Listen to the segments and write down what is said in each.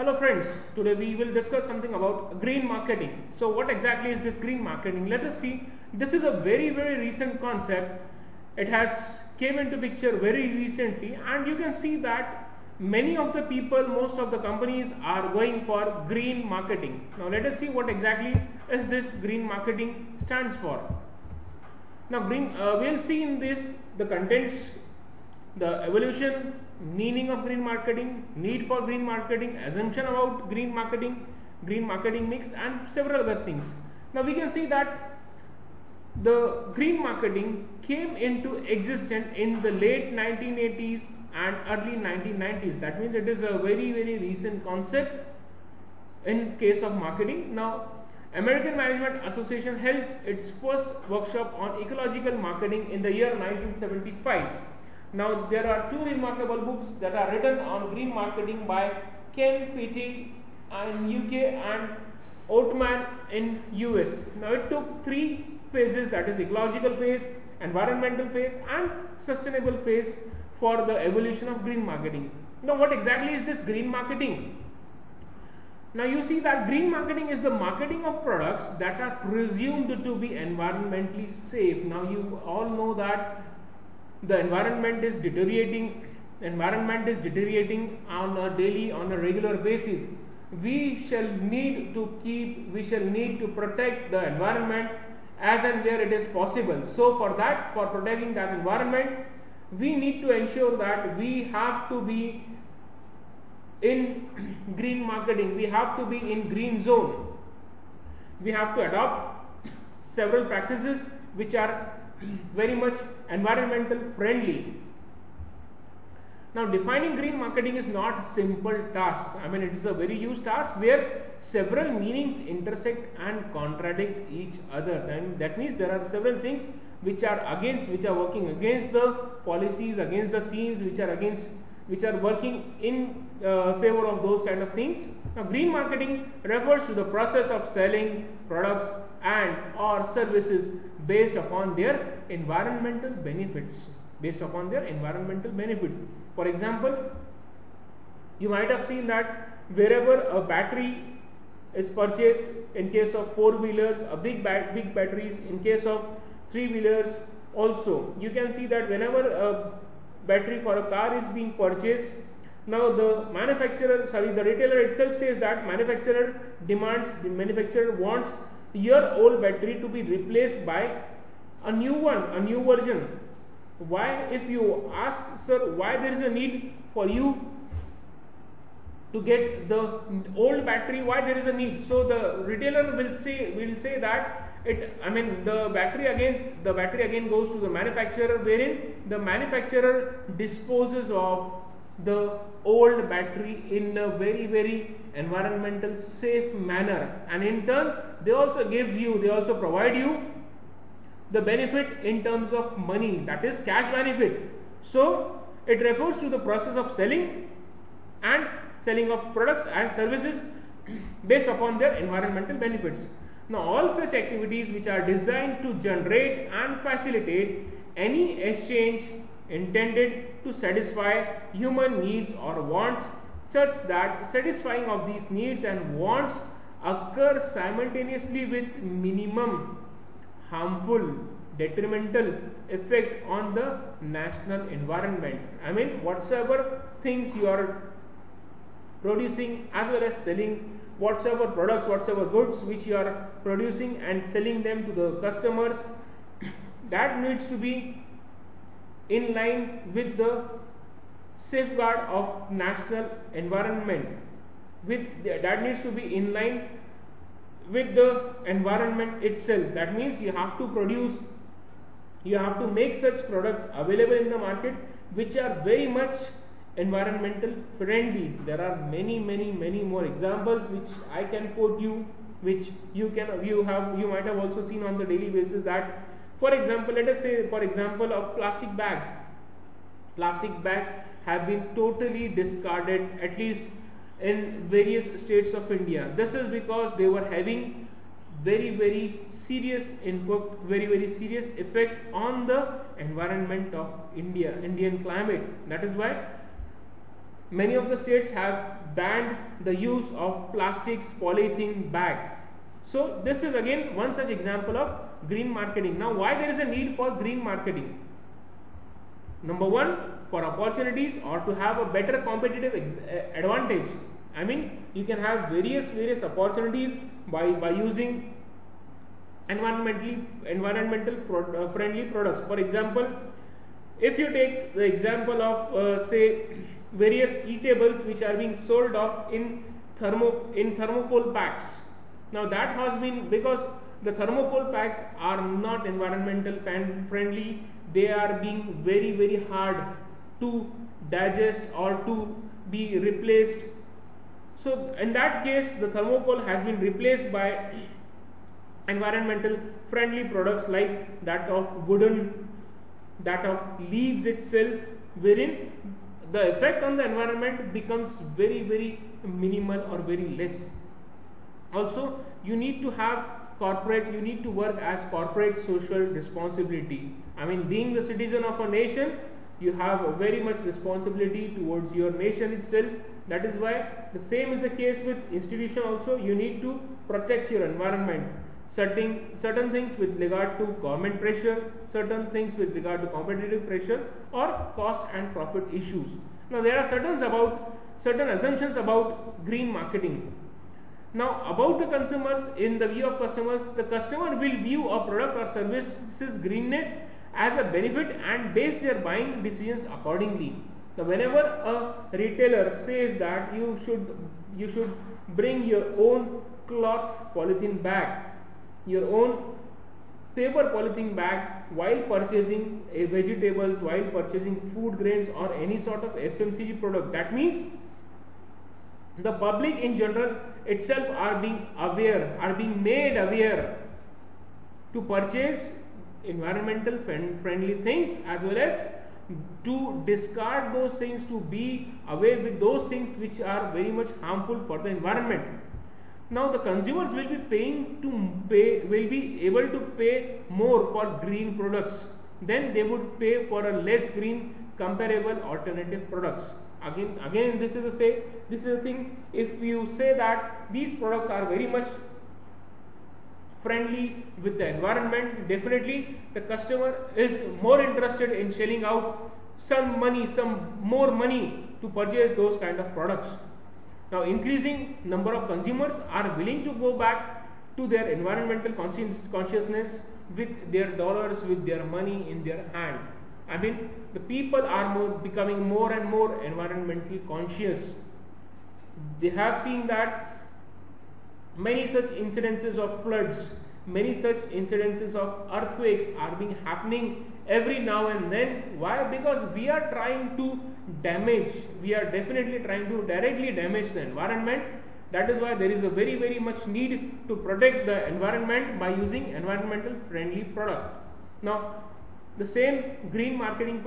Hello friends, today we will discuss something about green marketing. So what exactly is this green marketing? Let us see. This is a very recent concept. It has came into picture very recently, and you can see that many of the people, most of the companies are going for green marketing. Now let us see what exactly is this green marketing stands for. Now we'll see in this the contents, the evolution, meaning of green marketing, need for green marketing, assumption about green marketing mix, and several other things. Now we can see that the green marketing came into existence in the late 1980s and early 1990s. That means it is a very recent concept in case of marketing. Now American Management Association held its first workshop on ecological marketing in the year 1975. Now there are two remarkable books that are written on green marketing by Ken Petty in UK and Oatman in US. Now it took three phases, that is ecological phase, environmental phase and sustainable phase, for the evolution of green marketing. Now what exactly is this green marketing? Now you see that green marketing is the marketing of products that are presumed to be environmentally safe. Now you all know that the environment is deteriorating on a regular basis. We shall need to protect the environment as and where it is possible. So for protecting that environment, we need to ensure that we have to be in green marketing, we have to be in green zone. We have to adopt several practices which are very much environmental friendly. Now defining green marketing is not a simple task. It is a very huge task where several meanings intersect and contradict each other. And that means there are several things which are working against the policies, against the themes, which are working in favor of those kind of things. Now green marketing refers to the process of selling products and or services based upon their environmental benefits. For example, you might have seen that wherever a battery is purchased, in case of four-wheelers, a big batteries, in case of three-wheelers also, you can see that whenever a battery for a car is being purchased, now the retailer itself says that the manufacturer wants your old battery to be replaced by a new version. Why, if you ask, sir, why there is a need for you to get the old battery, why there is a need? So the retailer will say that the battery again goes to the manufacturer, wherein the manufacturer disposes of the old battery in a very environmental safe manner, and in turn they also provide you the benefit in terms of money, that is cash benefit. So it refers to the process of selling of products and services based upon their environmental benefits. Now all such activities which are designed to generate and facilitate any exchange intended to satisfy human needs or wants, such that satisfying of these needs and wants occur simultaneously with minimum harmful, detrimental effect on the national environment. Whatsoever things you are producing as well as selling, whatsoever products, whatsoever goods which you are producing and selling them to the customers, that needs to be in line with the safeguard of national environment. That needs to be in line with the environment itself. That means you have to make such products available in the market which are very much environmental friendly. There are many more examples which I can quote you, which you might have also seen on the daily basis. That, for example, let us say of plastic bags. Plastic bags have been totally discarded, at least in various states of India. This is because they were having very serious effect on the environment of Indian climate. That is why many of the states have banned the use of plastics, polythene bags. So this is again one such example of green marketing. Now, why there is a need for green marketing? Number one, for opportunities or to have a better competitive advantage. I mean, you can have various opportunities by using environmental friendly products. For example, if you take the example of say various eatables which are being sold off in thermocol packs. Now that has been because the thermocol packs are not environmental friendly. They are being very hard to digest or to be replaced. So in that case, the thermocol has been replaced by environmental friendly products like that of wooden, that of leaves itself, wherein the effect on the environment becomes very minimal or very less. Also, you need to work as corporate social responsibility. I mean, being the citizen of a nation, you have a very much responsibility towards your nation itself. That is why the same is the case with institution also. You need to protect your environment. Certain things with regard to government pressure, certain things with regard to competitive pressure or cost and profit issues. Now there are certain assumptions about green marketing. Now about the consumers, in the view of customers, the customer will view a product or service's greenness as a benefit and base their buying decisions accordingly. Now whenever a retailer says that you should bring your own cloth polythene bag, your own paper polythene bag while purchasing vegetables, while purchasing food grains or any sort of FMCG product, that means the public in general itself are being made aware to purchase environmental friendly things, as well as to discard those things, to be away with those things which are very much harmful for the environment. Now the consumers will be able to pay more for green products than they would pay for a less green comparable alternative products. Again, this is the thing. If you say that these products are very much friendly with the environment, definitely the customer is more interested in shelling out some more money to purchase those kind of products. Now increasing number of consumers are willing to go back to their environmental consciousness with their dollars, with their money in their hand. I mean, the people are becoming more and more environmentally conscious. They have seen that many such incidences of floods, many such incidences of earthquakes are being happening every now and then. Why? Because we are definitely trying to directly damage the environment. That is why there is a very much need to protect the environment by using environmental friendly product. Now the same green marketing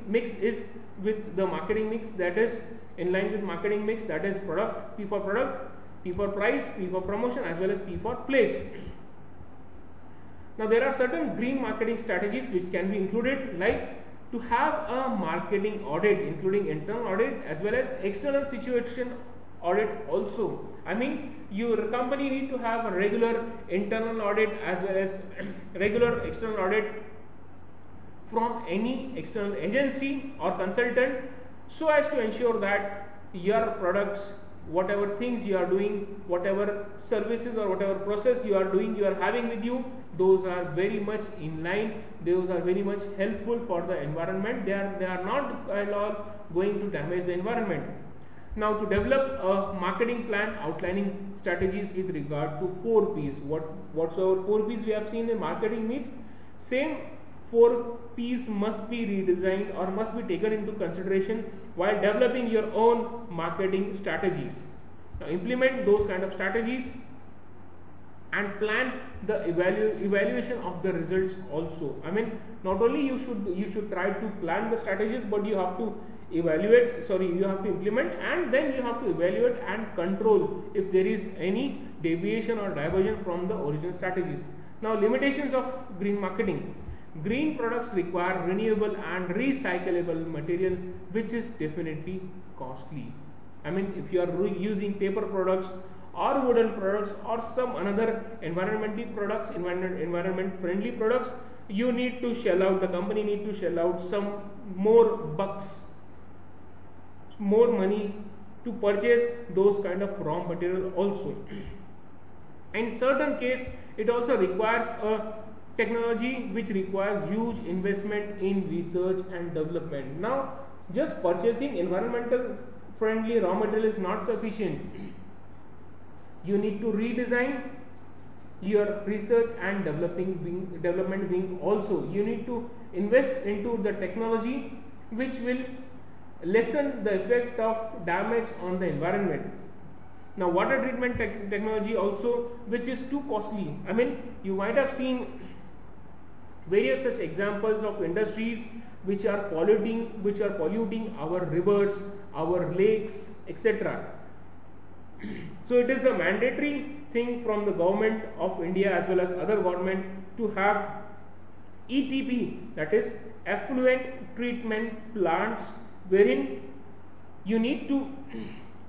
mix is with the marketing mix that is in line with marketing mix, that is P for product, P for price, P for promotion, as well as P for place. Now there are certain green marketing strategies which can be included, like to have a marketing audit including internal audit as well as external situation audit also. I mean, your company need to have a regular internal audit as well as regular external audit from any external agency or consultant, so as to ensure that your products, whatever things you are doing, whatever services or whatever process you are doing, you are having with you, those are very much in line, those are very much helpful for the environment. They are not at all going to damage the environment. Now to develop a marketing plan outlining strategies with regard to 4 P's. Whatsoever 4 P's we have seen in marketing means, same 4 P's must be redesigned or must be taken into consideration while developing your own marketing strategies. Now implement those kind of strategies and plan the evaluation of the results also. I mean, not only you should try to plan the strategies, but you have to implement, and then you have to evaluate and control if there is any deviation or diversion from the original strategies. Now limitations of green marketing. green products require renewable and recyclable material, which is definitely costly. I mean, if you are using paper products or wooden products or some another environmental products, environment friendly products, you need to shell out, the company need to shell out some more bucks, more money to purchase those kind of raw material also. In certain case, it also requires a technology which requires huge investment in research and development. Now, just purchasing environmental friendly raw material is not sufficient. You need to redesign your research and development wing also. You need to invest into the technology which will lessen the effect of damage on the environment. Now, water treatment technology also, which is too costly. I mean, you might have seen various such examples of industries which are polluting our rivers, our lakes, etc. So it is a mandatory thing from the government of India as well as other government to have ETP, that is effluent treatment plants, wherein you need to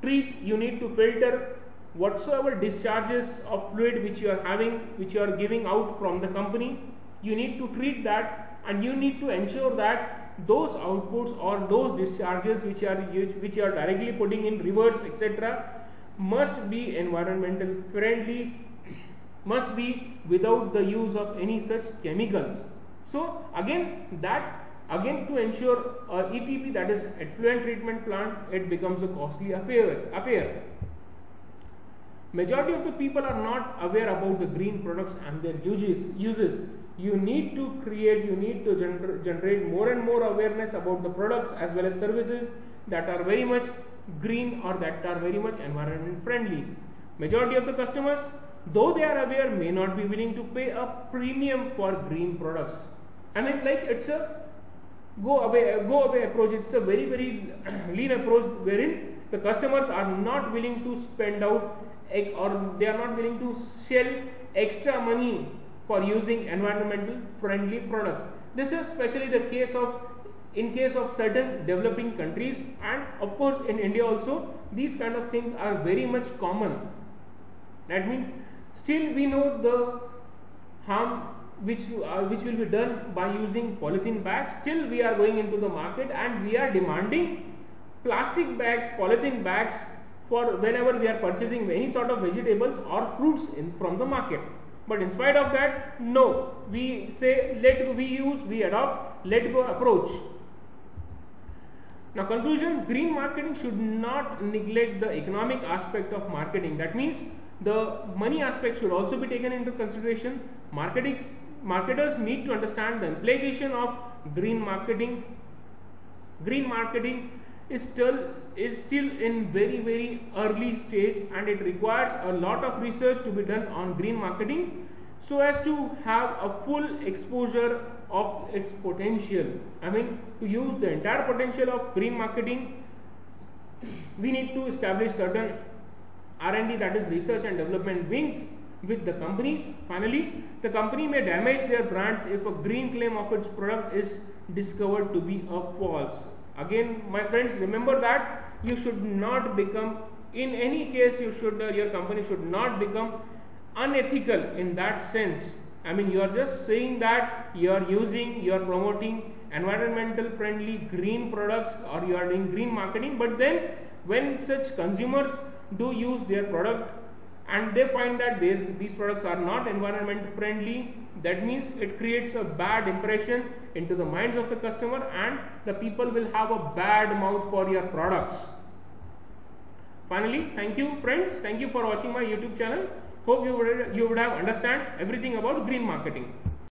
treat, you need to filter whatsoever discharges of fluid which you are having, which you are giving out from the company. You need to treat that, and you need to ensure that those outputs or those discharges which you are directly putting in rivers, etc., must be environmental friendly, must be without the use of any such chemicals. So again to ensure ETP, that is effluent treatment plant, it becomes a costly affair. Majority of the people are not aware about the green products and their uses. You need to generate more and more awareness about the products as well as services that are very much green or that are very much environment friendly. Majority of the customers, though they are aware, may not be willing to pay a premium for green products. I mean, like, it's a go away approach. It's a very lean approach, wherein the customers are not willing to spend out or they are not willing to shell extra money for using environmental friendly products. This is especially the case in case of certain developing countries, and of course in India also these kind of things are very much common. That means still we know the harm which will be done by using polythene bags. Still we are going into the market and we are demanding plastic bags, polythene bags for whenever we are purchasing any sort of vegetables or fruits from the market. But in spite of that, no, we say we adopt let go approach. Now, conclusion: green marketing should not neglect the economic aspect of marketing. That means the money aspect should also be taken into consideration. Marketers need to understand the implication of green marketing. Green marketing is still in very early stage, and it requires a lot of research to be done on green marketing so as to have a full exposure of its potential. I mean, to use the entire potential of green marketing, we need to establish certain R&D, that is research and development wings with the companies. Finally, the company may damage their brands if a green claim of its product is discovered to be a false. Again, my friends, remember that you should not become, in any case, your company should not become unethical in that sense. I mean, you are just saying that you are promoting environmental friendly green products, or you are doing green marketing, but then when such consumers do use their product and they find that these products are not environment friendly, that means it creates a bad impression into the minds of the customer, and the people will have a bad mouth for your products. Finally, thank you friends, thank you for watching my YouTube channel. Hope you would have understand everything about green marketing.